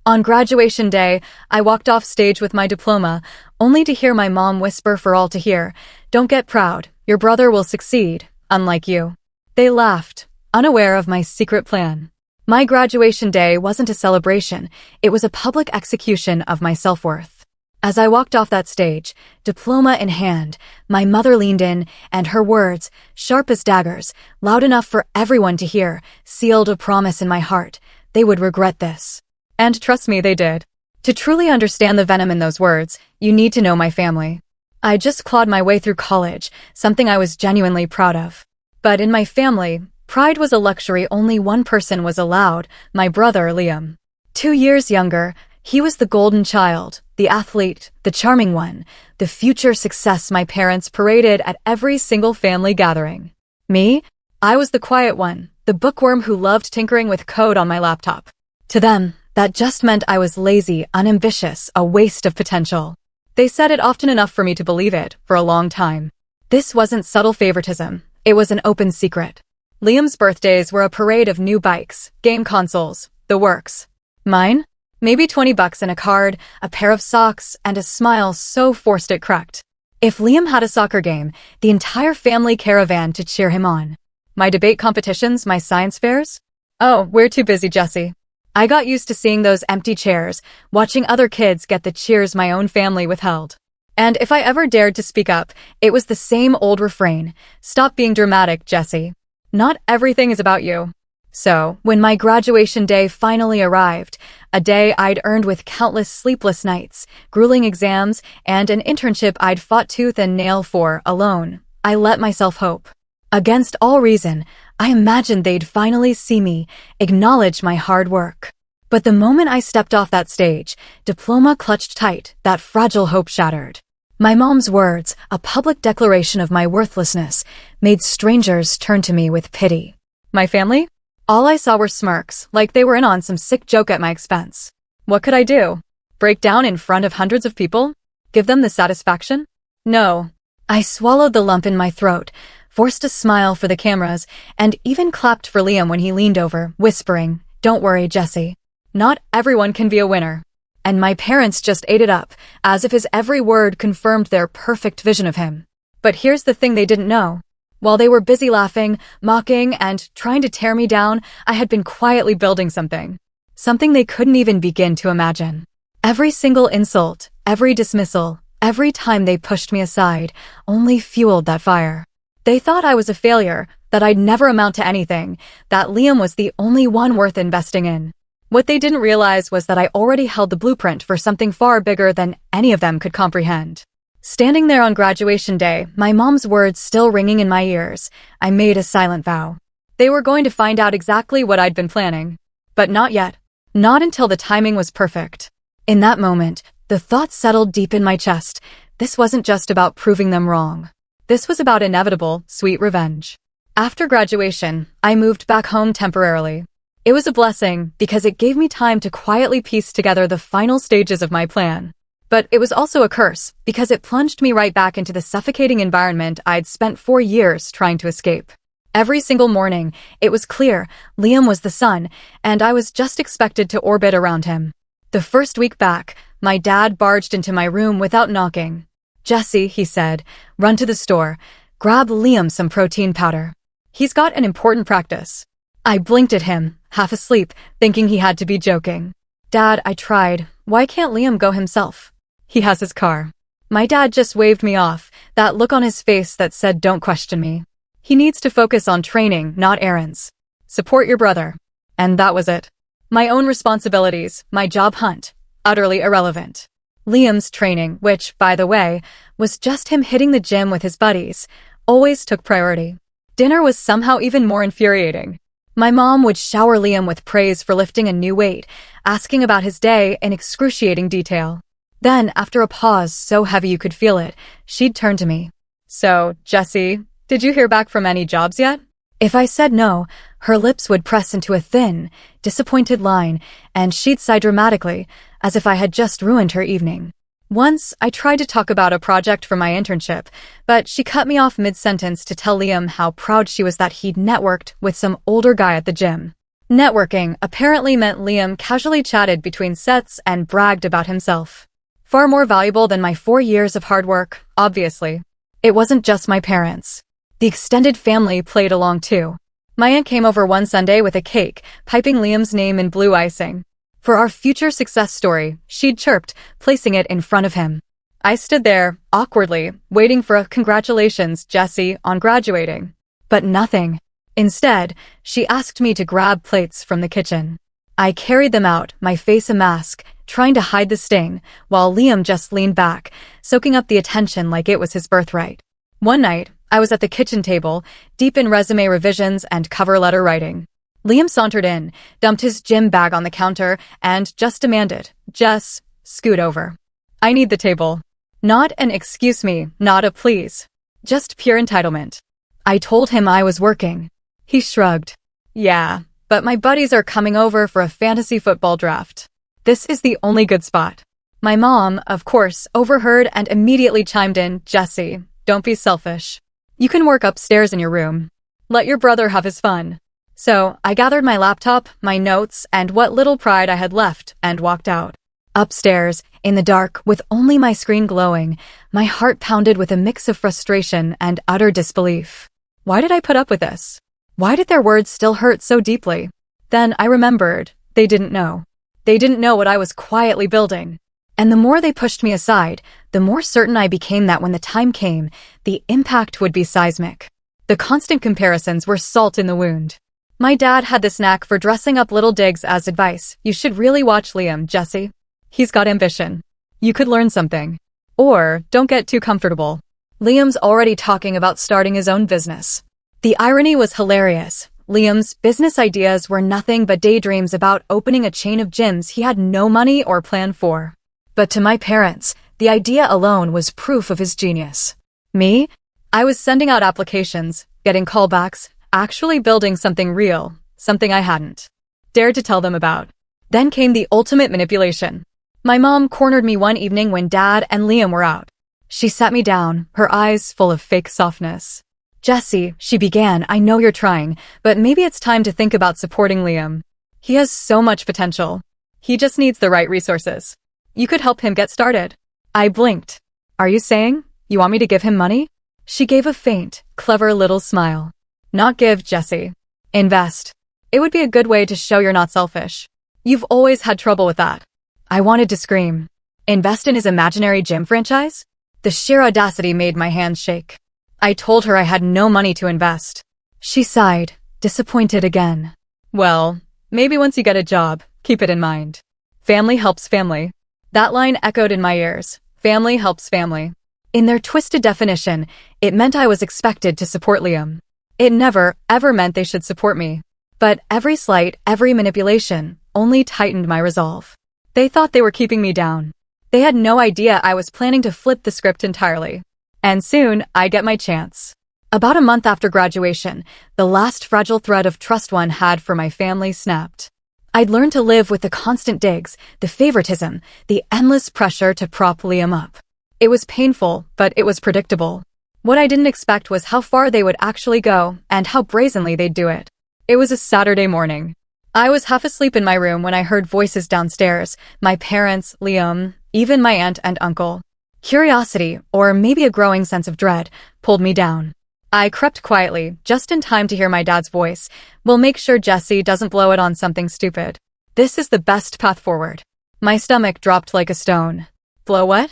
On graduation day, I walked off stage with my diploma, only to hear my mom whisper for all to hear, "Don't get proud, your brother will succeed, unlike you." They laughed, unaware of my secret plan. My graduation day wasn't a celebration, it was a public execution of my self-worth. As I walked off that stage, diploma in hand, my mother leaned in, and her words, sharp as daggers, loud enough for everyone to hear, sealed a promise in my heart. They would regret this. And trust me, they did. To truly understand the venom in those words, you need to know my family. I just clawed my way through college, something I was genuinely proud of. But in my family, pride was a luxury only one person was allowed, my brother Liam. 2 years younger, he was the golden child, the athlete, the charming one, the future success my parents paraded at every single family gathering. Me? I was the quiet one, the bookworm who loved tinkering with code on my laptop. To them, that just meant I was lazy, unambitious, a waste of potential. They said it often enough for me to believe it, for a long time. This wasn't subtle favoritism, it was an open secret. Liam's birthdays were a parade of new bikes, game consoles, the works. Mine? Maybe $20 in a card, a pair of socks, and a smile so forced it cracked. If Liam had a soccer game, the entire family caravan to cheer him on. My debate competitions, my science fairs? Oh, we're too busy, Jesse. I got used to seeing those empty chairs, watching other kids get the cheers my own family withheld. And if I ever dared to speak up, it was the same old refrain, "Stop being dramatic, Jesse. Not everything is about you." So, when my graduation day finally arrived, a day I'd earned with countless sleepless nights, grueling exams, and an internship I'd fought tooth and nail for alone, I let myself hope. Against all reason, I imagined they'd finally see me, acknowledge my hard work. But the moment I stepped off that stage, diploma clutched tight, that fragile hope shattered. My mom's words, a public declaration of my worthlessness, made strangers turn to me with pity. My family? All I saw were smirks, like they were in on some sick joke at my expense. What could I do? Break down in front of hundreds of people? Give them the satisfaction? No. I swallowed the lump in my throat, forced a smile for the cameras, and even clapped for Liam when he leaned over, whispering, "Don't worry, Jesse. Not everyone can be a winner." And my parents just ate it up, as if his every word confirmed their perfect vision of him. But here's the thing they didn't know. While they were busy laughing, mocking, and trying to tear me down, I had been quietly building something. Something they couldn't even begin to imagine. Every single insult, every dismissal, every time they pushed me aside, only fueled that fire. They thought I was a failure, that I'd never amount to anything, that Liam was the only one worth investing in. What they didn't realize was that I already held the blueprint for something far bigger than any of them could comprehend. Standing there on graduation day, my mom's words still ringing in my ears, I made a silent vow. They were going to find out exactly what I'd been planning. But not yet. Not until the timing was perfect. In that moment, the thought settled deep in my chest. This wasn't just about proving them wrong. This was about inevitable, sweet revenge. After graduation, I moved back home temporarily. It was a blessing because it gave me time to quietly piece together the final stages of my plan. But it was also a curse because it plunged me right back into the suffocating environment I'd spent 4 years trying to escape. Every single morning, it was clear Liam was the sun, and I was just expected to orbit around him. The first week back, my dad barged into my room without knocking. "Jesse," he said, "run to the store. Grab Liam some protein powder. He's got an important practice." I blinked at him, half asleep, thinking he had to be joking. "Dad, I tried. Why can't Liam go himself? He has his car." My dad just waved me off, that look on his face that said, "Don't question me. He needs to focus on training, not errands. Support your brother." And that was it. My own responsibilities, my job hunt, utterly irrelevant. Liam's training, which, by the way, was just him hitting the gym with his buddies, always took priority. Dinner was somehow even more infuriating. My mom would shower Liam with praise for lifting a new weight, asking about his day in excruciating detail. Then, after a pause so heavy you could feel it, she'd turn to me. "So, Jesse, did you hear back from any jobs yet?" If I said no, her lips would press into a thin, disappointed line, and she'd sigh dramatically, as if I had just ruined her evening. Once, I tried to talk about a project for my internship, but she cut me off mid-sentence to tell Liam how proud she was that he'd networked with some older guy at the gym. Networking apparently meant Liam casually chatted between sets and bragged about himself. Far more valuable than my 4 years of hard work, obviously. It wasn't just my parents. The extended family played along too. My aunt came over one Sunday with a cake, piping Liam's name in blue icing. For our future success story, she'd chirped, placing it in front of him. I stood there, awkwardly, waiting for a "Congratulations, Jesse, on graduating." But nothing. Instead, she asked me to grab plates from the kitchen. I carried them out, my face a mask, trying to hide the sting, while Liam just leaned back, soaking up the attention like it was his birthright. One night, I was at the kitchen table, deep in resume revisions and cover letter writing. Liam sauntered in, dumped his gym bag on the counter, and just demanded, "Jess, scoot over. I need the table." Not an excuse me, not a please. Just pure entitlement. I told him I was working. He shrugged. "Yeah, but my buddies are coming over for a fantasy football draft. This is the only good spot." My mom, of course, overheard and immediately chimed in, "Jesse, don't be selfish. You can work upstairs in your room. Let your brother have his fun." So I gathered my laptop, my notes, and what little pride I had left and walked out. Upstairs, in the dark, with only my screen glowing, my heart pounded with a mix of frustration and utter disbelief. Why did I put up with this? Why did their words still hurt so deeply? Then I remembered, they didn't know. They didn't know what I was quietly building. And the more they pushed me aside, the more certain I became that when the time came, the impact would be seismic. The constant comparisons were salt in the wound. My dad had this knack for dressing up little digs as advice. "You should really watch Liam, Jesse. He's got ambition. You could learn something. Or, don't get too comfortable. Liam's already talking about starting his own business." The irony was hilarious. Liam's business ideas were nothing but daydreams about opening a chain of gyms he had no money or plan for. But to my parents, the idea alone was proof of his genius. Me? I was sending out applications, getting callbacks, actually building something real, something I hadn't dared to tell them about. Then came the ultimate manipulation. My mom cornered me one evening when Dad and Liam were out. She sat me down, her eyes full of fake softness. "Jesse," she began, "I know you're trying, but maybe it's time to think about supporting Liam. He has so much potential. He just needs the right resources. You could help him get started." I blinked. "Are you saying you want me to give him money?" She gave a faint, clever little smile. "Not give, Jesse. Invest. It would be a good way to show you're not selfish. You've always had trouble with that." I wanted to scream. Invest in his imaginary gym franchise? The sheer audacity made my hands shake. I told her I had no money to invest. She sighed, disappointed again. "Well, maybe once you get a job, keep it in mind. Family helps family." That line echoed in my ears. Family helps family. In their twisted definition, it meant I was expected to support Liam. It never, ever meant they should support me. But every slight, every manipulation, only tightened my resolve. They thought they were keeping me down. They had no idea I was planning to flip the script entirely. And soon, I get my chance. About a month after graduation, the last fragile thread of trust one had for my family snapped. I'd learned to live with the constant digs, the favoritism, the endless pressure to prop Liam up. It was painful, but it was predictable. What I didn't expect was how far they would actually go, and how brazenly they'd do it. It was a Saturday morning. I was half asleep in my room when I heard voices downstairs, my parents, Liam, even my aunt and uncle. Curiosity, or maybe a growing sense of dread, pulled me down. I crept quietly, just in time to hear my dad's voice. "We'll make sure Jesse doesn't blow it on something stupid. This is the best path forward." My stomach dropped like a stone. "Blow what?"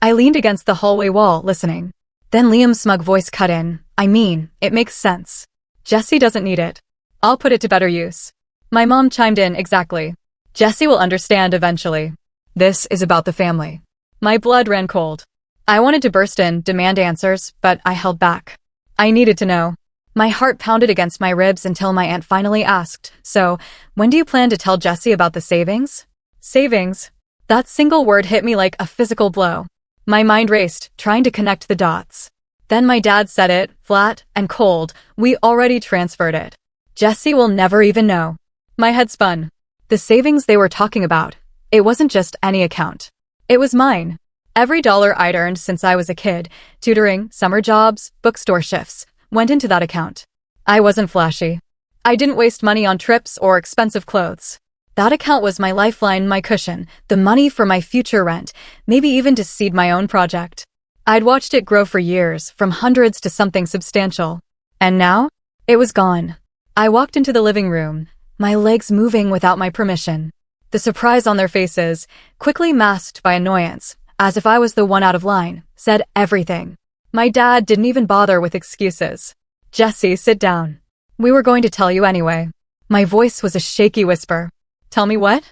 I leaned against the hallway wall, listening. Then Liam's smug voice cut in. "I mean, it makes sense. Jesse doesn't need it. I'll put it to better use." My mom chimed in, "Exactly. Jesse will understand eventually. This is about the family." My blood ran cold. I wanted to burst in, demand answers, but I held back. I needed to know. My heart pounded against my ribs until my aunt finally asked, "So, when do you plan to tell Jesse about the savings?" Savings? That single word hit me like a physical blow. My mind raced, trying to connect the dots. Then my dad said it, flat and cold. "We already transferred it. Jesse will never even know." My head spun. The savings they were talking about. It wasn't just any account. It was mine. Every dollar I'd earned since I was a kid, tutoring, summer jobs, bookstore shifts, went into that account. I wasn't flashy. I didn't waste money on trips or expensive clothes. That account was my lifeline, my cushion, the money for my future rent, maybe even to seed my own project. I'd watched it grow for years, from hundreds to something substantial. And now? It was gone. I walked into the living room, my legs moving without my permission. The surprise on their faces, quickly masked by annoyance, as if I was the one out of line, said everything. My dad didn't even bother with excuses. "Jesse, sit down. We were going to tell you anyway." My voice was a shaky whisper. "Tell me what?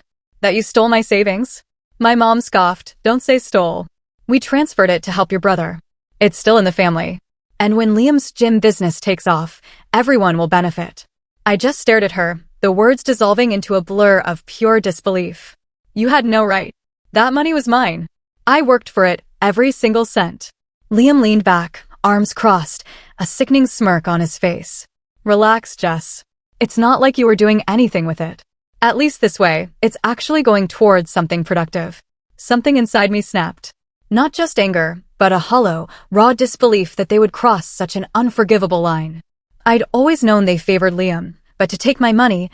That you stole my savings?" My mom scoffed. "Don't say stole. We transferred it to help your brother. It's still in the family. And when Liam's gym business takes off, everyone will benefit." I just stared at her, the words dissolving into a blur of pure disbelief. "You had no right. That money was mine. I worked for it, every single cent." Liam leaned back, arms crossed, a sickening smirk on his face. "Relax, Jess. It's not like you were doing anything with it. At least this way, it's actually going towards something productive." Something inside me snapped. Not just anger, but a hollow, raw disbelief that they would cross such an unforgivable line. I'd always known they favored Liam, but to take my money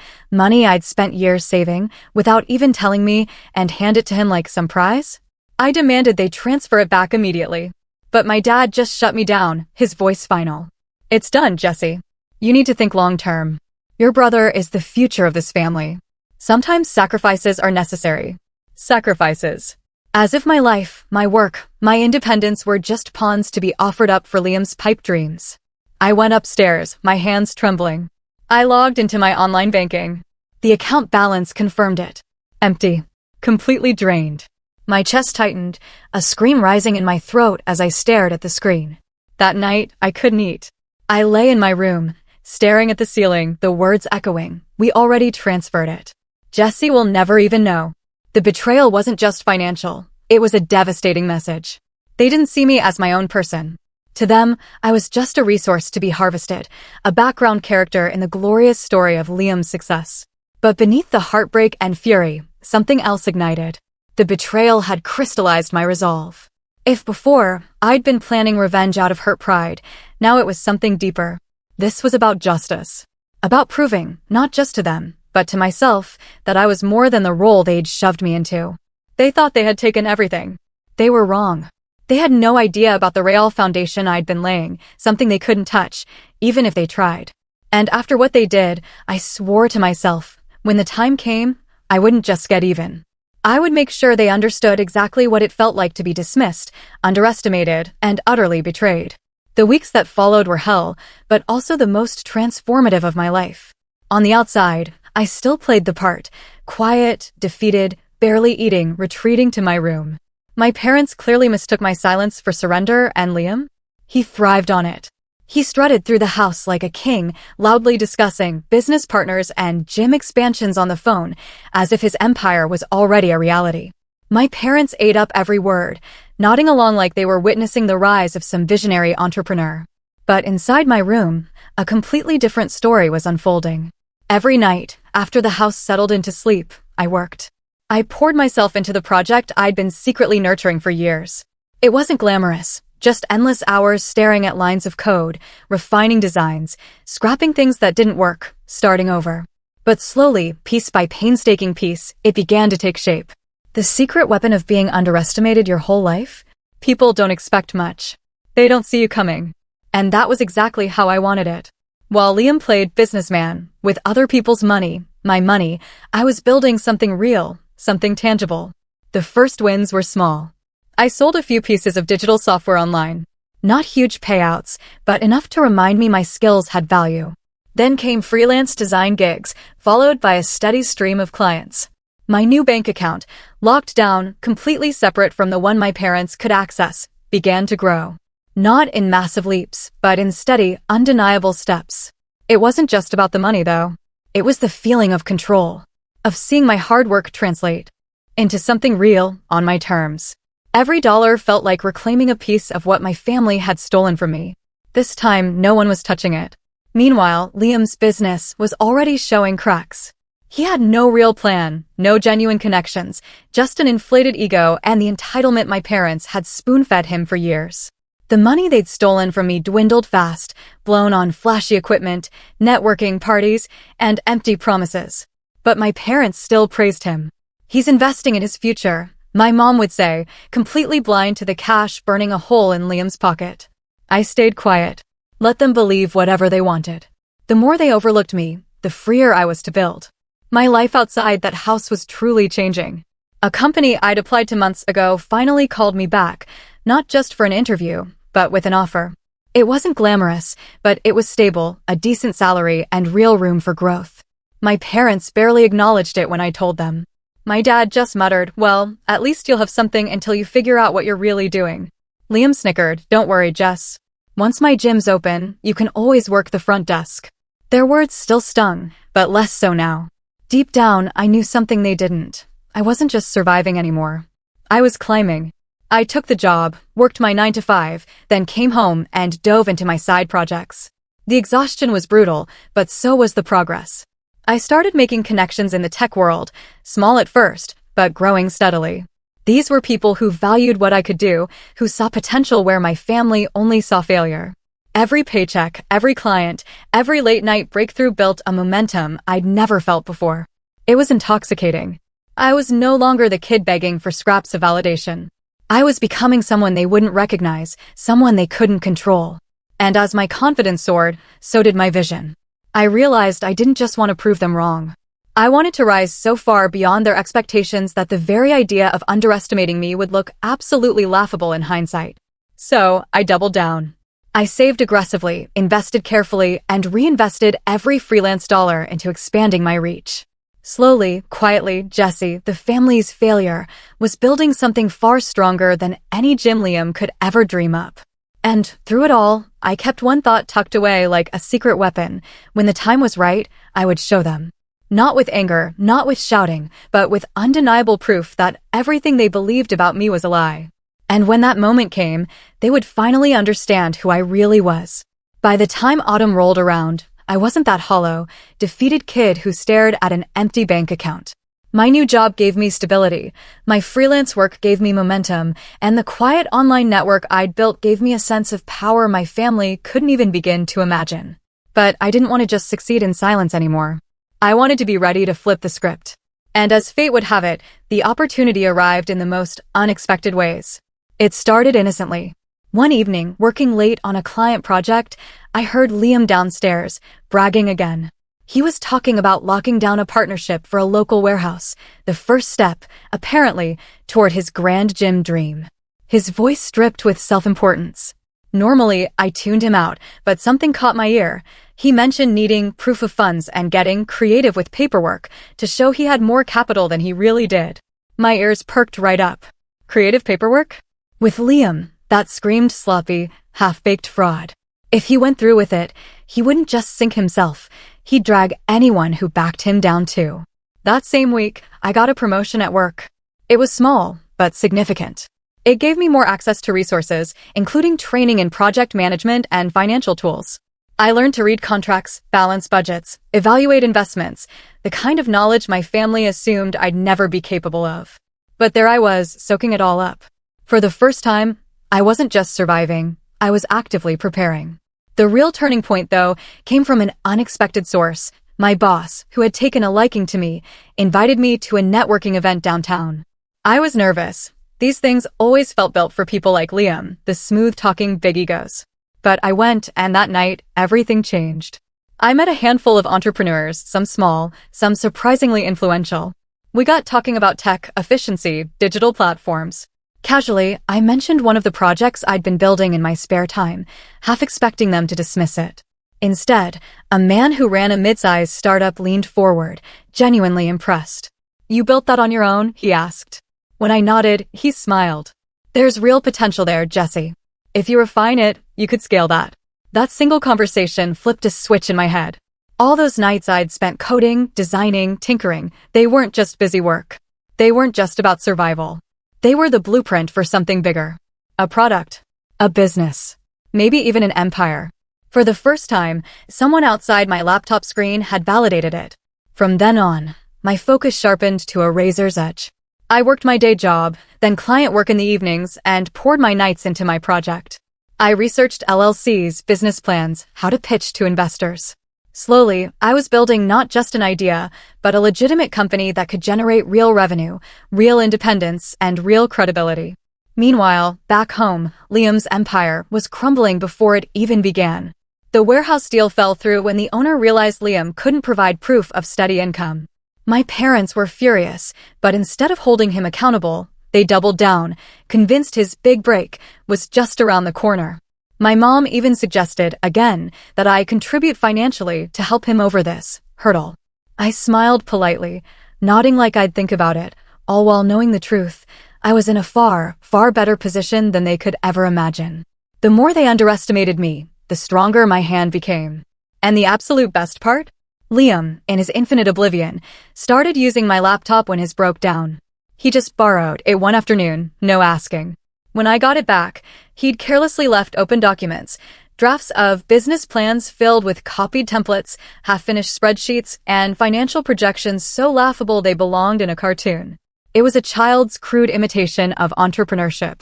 I'd spent years saving, without even telling me, and hand it to him like some prize? I demanded they transfer it back immediately. But my dad just shut me down, his voice final. "It's done, Jesse. You need to think long term. Your brother is the future of this family. Sometimes sacrifices are necessary." Sacrifices. As if my life, my work, my independence were just pawns to be offered up for Liam's pipe dreams. I went upstairs, my hands trembling. I logged into my online banking. The account balance confirmed it. Empty. Completely drained. My chest tightened, a scream rising in my throat as I stared at the screen. That night, I couldn't eat. I lay in my room, staring at the ceiling, the words echoing. "We already transferred it. Jesse will never even know." The betrayal wasn't just financial. It was a devastating message. They didn't see me as my own person. To them, I was just a resource to be harvested, a background character in the glorious story of Liam's success. But beneath the heartbreak and fury, something else ignited. The betrayal had crystallized my resolve. If before, I'd been planning revenge out of hurt pride, now it was something deeper. This was about justice. About proving, not just to them, but to myself, that I was more than the role they'd shoved me into. They thought they had taken everything. They were wrong. They had no idea about the real foundation I'd been laying, something they couldn't touch, even if they tried. And after what they did, I swore to myself, when the time came, I wouldn't just get even. I would make sure they understood exactly what it felt like to be dismissed, underestimated, and utterly betrayed. The weeks that followed were hell, but also the most transformative of my life. On the outside, I still played the part, quiet, defeated, barely eating, retreating to my room. My parents clearly mistook my silence for surrender, and Liam? He thrived on it. He strutted through the house like a king, loudly discussing business partners and gym expansions on the phone, as if his empire was already a reality. My parents ate up every word, nodding along like they were witnessing the rise of some visionary entrepreneur. But inside my room, a completely different story was unfolding. Every night, after the house settled into sleep, I worked. I poured myself into the project I'd been secretly nurturing for years. It wasn't glamorous. Just endless hours staring at lines of code, refining designs, scrapping things that didn't work, starting over. But slowly, piece by painstaking piece, it began to take shape. The secret weapon of being underestimated your whole life? People don't expect much. They don't see you coming. And that was exactly how I wanted it. While Liam played businessman, with other people's money, my money, I was building something real, something tangible. The first wins were small. I sold a few pieces of digital software online. Not huge payouts, but enough to remind me my skills had value. Then came freelance design gigs, followed by a steady stream of clients. My new bank account, locked down, completely separate from the one my parents could access, began to grow. Not in massive leaps, but in steady, undeniable steps. It wasn't just about the money, though. It was the feeling of control, of seeing my hard work translate into something real, on my terms. Every dollar felt like reclaiming a piece of what my family had stolen from me. This time, no one was touching it. Meanwhile, Liam's business was already showing cracks. He had no real plan, no genuine connections, just an inflated ego and the entitlement my parents had spoon-fed him for years. The money they'd stolen from me dwindled fast, blown on flashy equipment, networking parties, and empty promises. But my parents still praised him. "He's investing in his future," my mom would say, completely blind to the cash burning a hole in Liam's pocket. I stayed quiet. Let them believe whatever they wanted. The more they overlooked me, the freer I was to build. My life outside that house was truly changing. A company I'd applied to months ago finally called me back, not just for an interview, but with an offer. It wasn't glamorous, but it was stable, a decent salary, and real room for growth. My parents barely acknowledged it when I told them. My dad just muttered, "Well, at least you'll have something until you figure out what you're really doing." Liam snickered, "Don't worry, Jess. Once my gym's open, you can always work the front desk." Their words still stung, but less so now. Deep down, I knew something they didn't. I wasn't just surviving anymore. I was climbing. I took the job, worked my 9 to 5, then came home and dove into my side projects. The exhaustion was brutal, but so was the progress. I started making connections in the tech world, small at first, but growing steadily. These were people who valued what I could do, who saw potential where my family only saw failure. Every paycheck, every client, every late-night breakthrough built a momentum I'd never felt before. It was intoxicating. I was no longer the kid begging for scraps of validation. I was becoming someone they wouldn't recognize, someone they couldn't control. And as my confidence soared, so did my vision. I realized I didn't just want to prove them wrong. I wanted to rise so far beyond their expectations that the very idea of underestimating me would look absolutely laughable in hindsight. So, I doubled down. I saved aggressively, invested carefully, and reinvested every freelance dollar into expanding my reach. Slowly, quietly, Jesse, the family's failure, was building something far stronger than any gym Liam could ever dream up. And through it all, I kept one thought tucked away like a secret weapon. When the time was right, I would show them. Not with anger, not with shouting, but with undeniable proof that everything they believed about me was a lie. And when that moment came, they would finally understand who I really was. By the time autumn rolled around, I wasn't that hollow, defeated kid who stared at an empty bank account. My new job gave me stability, my freelance work gave me momentum, and the quiet online network I'd built gave me a sense of power my family couldn't even begin to imagine. But I didn't want to just succeed in silence anymore. I wanted to be ready to flip the script. And as fate would have it, the opportunity arrived in the most unexpected ways. It started innocently. One evening, working late on a client project, I heard Liam downstairs, bragging again. He was talking about locking down a partnership for a local warehouse, the first step, apparently, toward his grand gym dream. His voice dripped with self-importance. Normally, I tuned him out, but something caught my ear. He mentioned needing proof of funds and getting creative with paperwork to show he had more capital than he really did. My ears perked right up. Creative paperwork? With Liam, that screamed sloppy, half-baked fraud. If he went through with it, he wouldn't just sink himself, he'd drag anyone who backed him down too. That same week, I got a promotion at work. It was small, but significant. It gave me more access to resources, including training in project management and financial tools. I learned to read contracts, balance budgets, evaluate investments, the kind of knowledge my family assumed I'd never be capable of. But there I was, soaking it all up. For the first time, I wasn't just surviving, I was actively preparing. The real turning point, though, came from an unexpected source. My boss, who had taken a liking to me, invited me to a networking event downtown. I was nervous. These things always felt built for people like Liam, the smooth-talking big egos. But I went, and that night, everything changed. I met a handful of entrepreneurs, some small, some surprisingly influential. We got talking about tech, efficiency, digital platforms. Casually, I mentioned one of the projects I'd been building in my spare time, half expecting them to dismiss it. Instead, a man who ran a mid-sized startup leaned forward, genuinely impressed. "You built that on your own?" he asked. When I nodded, he smiled. "There's real potential there, Jesse. If you refine it, you could scale that." That single conversation flipped a switch in my head. All those nights I'd spent coding, designing, tinkering, they weren't just busy work. They weren't just about survival. They were the blueprint for something bigger. A product. A business. Maybe even an empire. For the first time, someone outside my laptop screen had validated it. From then on, my focus sharpened to a razor's edge. I worked my day job, then client work in the evenings, and poured my nights into my project. I researched LLCs, business plans, how to pitch to investors. Slowly, I was building not just an idea, but a legitimate company that could generate real revenue, real independence, and real credibility. Meanwhile, back home, Liam's empire was crumbling before it even began. The warehouse deal fell through when the owner realized Liam couldn't provide proof of steady income. My parents were furious, but instead of holding him accountable, they doubled down, convinced his big break was just around the corner. My mom even suggested, again, that I contribute financially to help him over this hurdle. I smiled politely, nodding like I'd think about it, all while knowing the truth. I was in a far, far better position than they could ever imagine. The more they underestimated me, the stronger my hand became. And the absolute best part? Liam, in his infinite oblivion, started using my laptop when his broke down. He just borrowed it one afternoon, no asking. When I got it back, he'd carelessly left open documents, drafts of business plans filled with copied templates, half-finished spreadsheets, and financial projections so laughable they belonged in a cartoon. It was a child's crude imitation of entrepreneurship.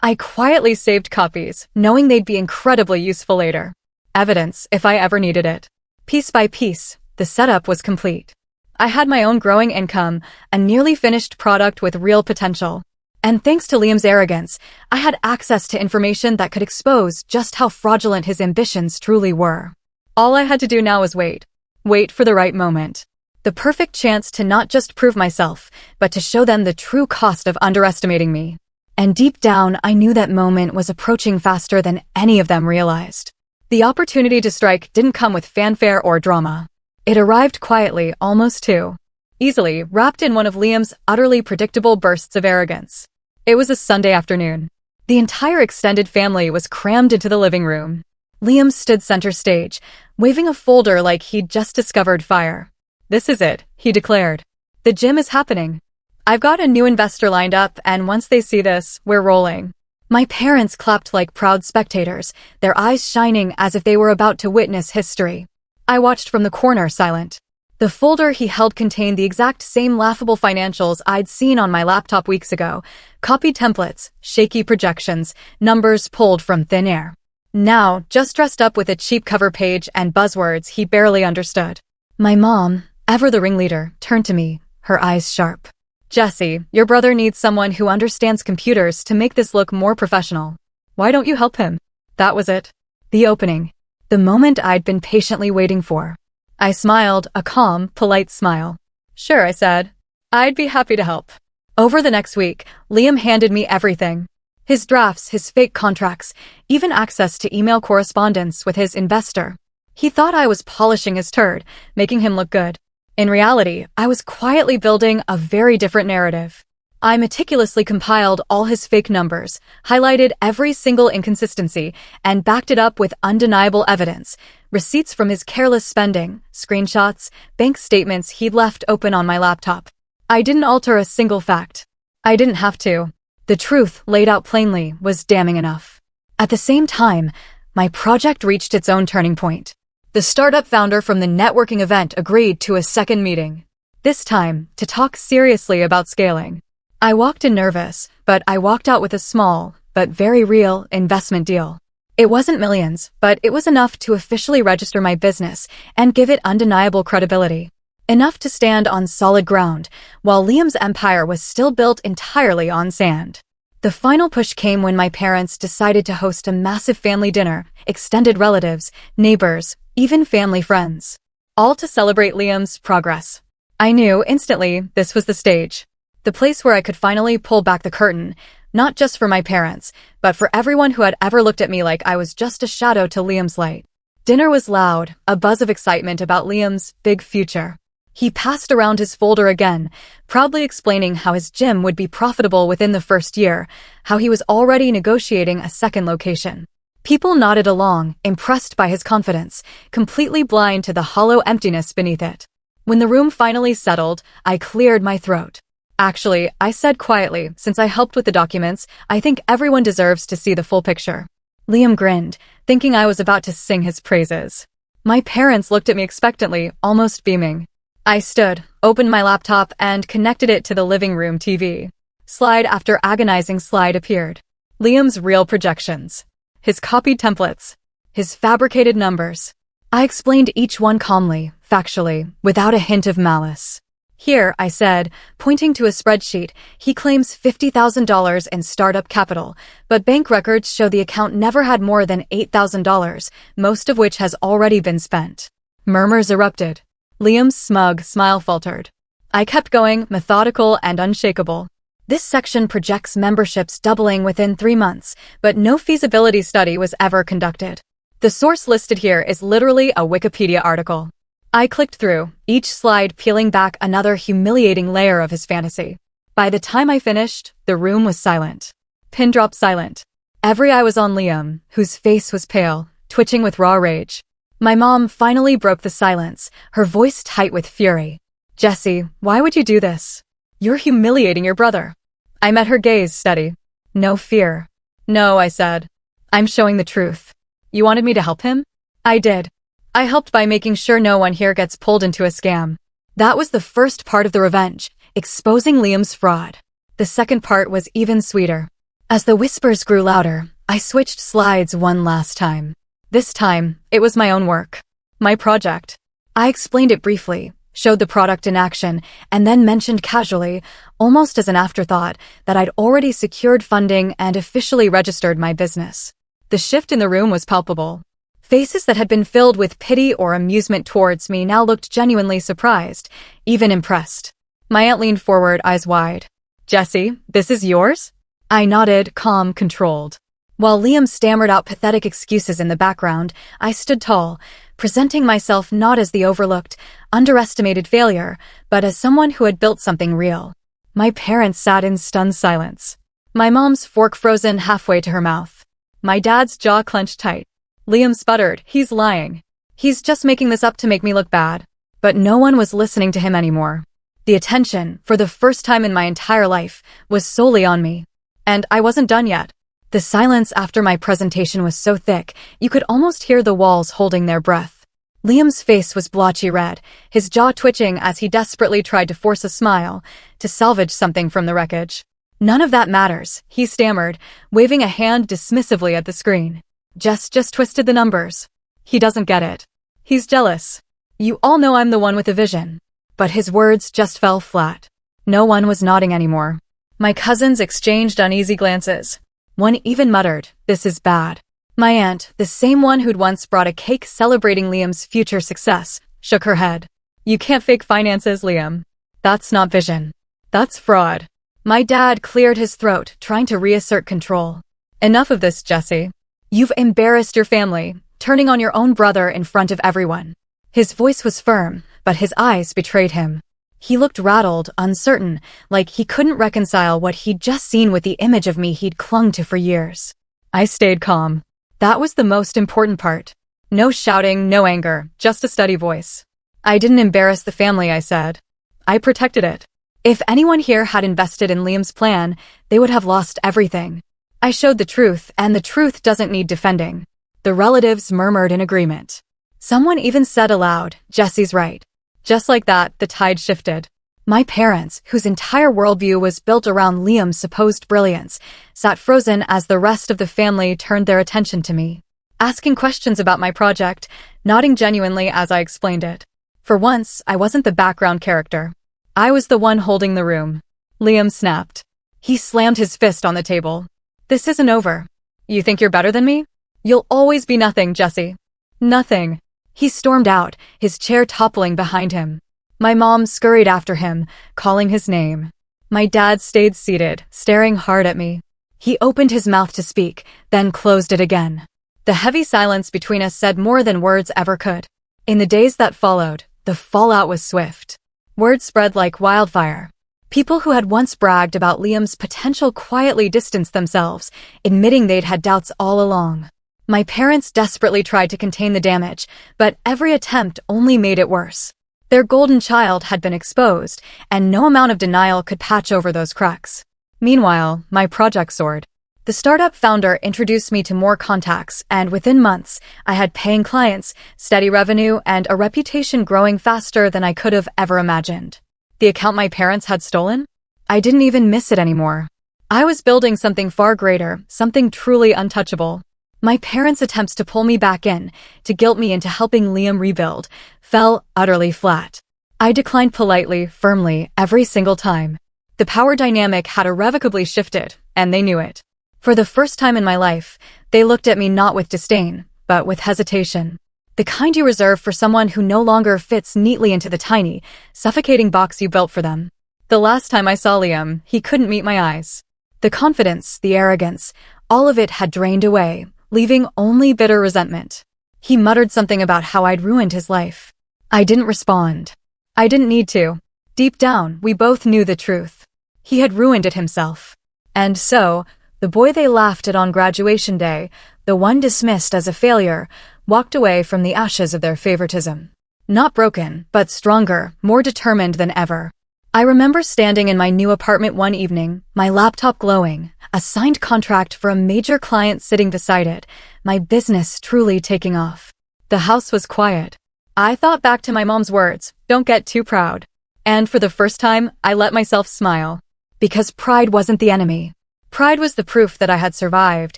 I quietly saved copies, knowing they'd be incredibly useful later. Evidence, if I ever needed it. Piece by piece, the setup was complete. I had my own growing income, a nearly finished product with real potential. And thanks to Liam's arrogance, I had access to information that could expose just how fraudulent his ambitions truly were. All I had to do now was wait. Wait for the right moment. The perfect chance to not just prove myself, but to show them the true cost of underestimating me. And deep down, I knew that moment was approaching faster than any of them realized. The opportunity to strike didn't come with fanfare or drama. It arrived quietly, almost too easily, wrapped in one of Liam's utterly predictable bursts of arrogance. It was a Sunday afternoon. The entire extended family was crammed into the living room. Liam stood center stage, waving a folder like he'd just discovered fire. "This is it," he declared. "The gym is happening. I've got a new investor lined up, and once they see this, we're rolling." My parents clapped like proud spectators, their eyes shining as if they were about to witness history. I watched from the corner, silent. The folder he held contained the exact same laughable financials I'd seen on my laptop weeks ago, copied templates, shaky projections, numbers pulled from thin air. Now, just dressed up with a cheap cover page and buzzwords he barely understood. My mom, ever the ringleader, turned to me, her eyes sharp. "Jesse, your brother needs someone who understands computers to make this look more professional. Why don't you help him?" That was it. The opening. The moment I'd been patiently waiting for. I smiled, a calm, polite smile. "Sure," I said. "I'd be happy to help." Over the next week, Liam handed me everything. His drafts, his fake contracts, even access to email correspondence with his investor. He thought I was polishing his turd, making him look good. In reality, I was quietly building a very different narrative. I meticulously compiled all his fake numbers, highlighted every single inconsistency, and backed it up with undeniable evidence, receipts from his careless spending, screenshots, bank statements he'd left open on my laptop. I didn't alter a single fact. I didn't have to. The truth, laid out plainly, was damning enough. At the same time, my project reached its own turning point. The startup founder from the networking event agreed to a second meeting. This time, to talk seriously about scaling. I walked in nervous, but I walked out with a small, but very real, investment deal. It wasn't millions, but it was enough to officially register my business and give it undeniable credibility. Enough to stand on solid ground, while Liam's empire was still built entirely on sand. The final push came when my parents decided to host a massive family dinner, extended relatives, neighbors, even family friends. All to celebrate Liam's progress. I knew instantly this was the stage. The place where I could finally pull back the curtain, not just for my parents, but for everyone who had ever looked at me like I was just a shadow to Liam's light. Dinner was loud, a buzz of excitement about Liam's big future. He passed around his folder again, proudly explaining how his gym would be profitable within the first year, how he was already negotiating a second location. People nodded along, impressed by his confidence, completely blind to the hollow emptiness beneath it. When the room finally settled, I cleared my throat. "Actually," I said quietly, "since I helped with the documents, I think everyone deserves to see the full picture." Liam grinned, thinking I was about to sing his praises. My parents looked at me expectantly, almost beaming. I stood, opened my laptop, and connected it to the living room TV. Slide after agonizing slide appeared. Liam's real projections. his copied templates, his fabricated numbers. I explained each one calmly, factually, without a hint of malice. Here, I said, pointing to a spreadsheet, he claims $50,000 in startup capital, but bank records show the account never had more than $8,000, most of which has already been spent. Murmurs erupted. Liam's smug smile faltered. I kept going, methodical and unshakable. This section projects memberships doubling within 3 months, but no feasibility study was ever conducted. The source listed here is literally a Wikipedia article. I clicked through, each slide peeling back another humiliating layer of his fantasy. By the time I finished, the room was silent. Pin drop silent. Every eye was on Liam, whose face was pale, twitching with raw rage. My mom finally broke the silence, her voice tight with fury. Jesse, why would you do this? You're humiliating your brother. I met her gaze steady. No fear. No, I said. I'm showing the truth. You wanted me to help him? I did. I helped by making sure no one here gets pulled into a scam. That was the first part of the revenge, exposing Liam's fraud. The second part was even sweeter. As the whispers grew louder, I switched slides one last time. This time, it was my own work. My project. I explained it briefly, showed the product in action, and then mentioned casually, almost as an afterthought, that I'd already secured funding and officially registered my business. The shift in the room was palpable. Faces that had been filled with pity or amusement towards me now looked genuinely surprised, even impressed. My aunt leaned forward, eyes wide. Jesse, this is yours? I nodded, calm, controlled. While Liam stammered out pathetic excuses in the background, I stood tall, presenting myself not as the overlooked, underestimated failure, but as someone who had built something real. My parents sat in stunned silence. My mom's fork frozen halfway to her mouth. My dad's jaw clenched tight. Liam sputtered, he's lying. He's just making this up to make me look bad. But no one was listening to him anymore. The attention, for the first time in my entire life, was solely on me. And I wasn't done yet. The silence after my presentation was so thick, you could almost hear the walls holding their breath. Liam's face was blotchy red, his jaw twitching as he desperately tried to force a smile, to salvage something from the wreckage. None of that matters, he stammered, waving a hand dismissively at the screen. Just twisted the numbers. He doesn't get it. He's jealous. You all know I'm the one with a vision. But his words just fell flat. No one was nodding anymore. My cousins exchanged uneasy glances. One even muttered, this is bad. My aunt, the same one who'd once brought a cake celebrating Liam's future success, shook her head. You can't fake finances, Liam. That's not vision. That's fraud. My dad cleared his throat, trying to reassert control. Enough of this, Jesse. You've embarrassed your family, turning on your own brother in front of everyone. His voice was firm, but his eyes betrayed him. He looked rattled, uncertain, like he couldn't reconcile what he'd just seen with the image of me he'd clung to for years. I stayed calm. That was the most important part. No shouting, no anger, just a steady voice. I didn't embarrass the family, I said. I protected it. If anyone here had invested in Liam's plan, they would have lost everything. I showed the truth, and the truth doesn't need defending. The relatives murmured in agreement. Someone even said aloud, Jesse's right. Just like that, the tide shifted. My parents, whose entire worldview was built around Liam's supposed brilliance, sat frozen as the rest of the family turned their attention to me, asking questions about my project, nodding genuinely as I explained it. For once, I wasn't the background character. I was the one holding the room. Liam snapped. He slammed his fist on the table. This isn't over. You think you're better than me? You'll always be nothing, Jesse. Nothing. He stormed out, his chair toppling behind him. My mom scurried after him, calling his name. My dad stayed seated, staring hard at me. He opened his mouth to speak, then closed it again. The heavy silence between us said more than words ever could. In the days that followed, the fallout was swift. Word spread like wildfire. People who had once bragged about Liam's potential quietly distanced themselves, admitting they'd had doubts all along. My parents desperately tried to contain the damage, but every attempt only made it worse. Their golden child had been exposed, and no amount of denial could patch over those cracks. Meanwhile, my project soared. The startup founder introduced me to more contacts, and within months, I had paying clients, steady revenue, and a reputation growing faster than I could have ever imagined. The account my parents had stolen? I didn't even miss it anymore. I was building something far greater, something truly untouchable. My parents' attempts to pull me back in, to guilt me into helping Liam rebuild, fell utterly flat. I declined politely, firmly, every single time. The power dynamic had irrevocably shifted, and they knew it. For the first time in my life, they looked at me not with disdain, but with hesitation. The kind you reserve for someone who no longer fits neatly into the tiny, suffocating box you built for them. The last time I saw Liam, he couldn't meet my eyes. The confidence, the arrogance, all of it had drained away, leaving only bitter resentment. He muttered something about how I'd ruined his life. I didn't respond. I didn't need to. Deep down, we both knew the truth. He had ruined it himself. And so, the boy they laughed at on graduation day, the one dismissed as a failure, walked away from the ashes of their favoritism. Not broken, but stronger, more determined than ever. I remember standing in my new apartment one evening, my laptop glowing, a signed contract for a major client sitting beside it, my business truly taking off. The house was quiet. I thought back to my mom's words, "Don't get too proud." And for the first time, I let myself smile. Because pride wasn't the enemy. Pride was the proof that I had survived,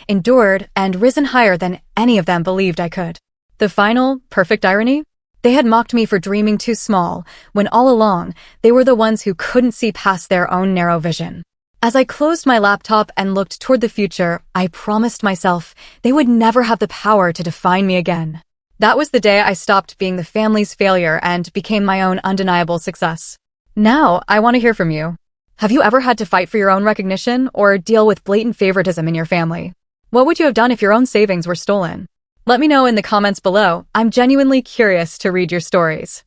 endured, and risen higher than any of them believed I could. The final, perfect irony? They had mocked me for dreaming too small, when all along, they were the ones who couldn't see past their own narrow vision. As I closed my laptop and looked toward the future, I promised myself they would never have the power to define me again. That was the day I stopped being the family's failure and became my own undeniable success. Now, I want to hear from you. Have you ever had to fight for your own recognition or deal with blatant favoritism in your family? What would you have done if your own savings were stolen? Let me know in the comments below. I'm genuinely curious to read your stories.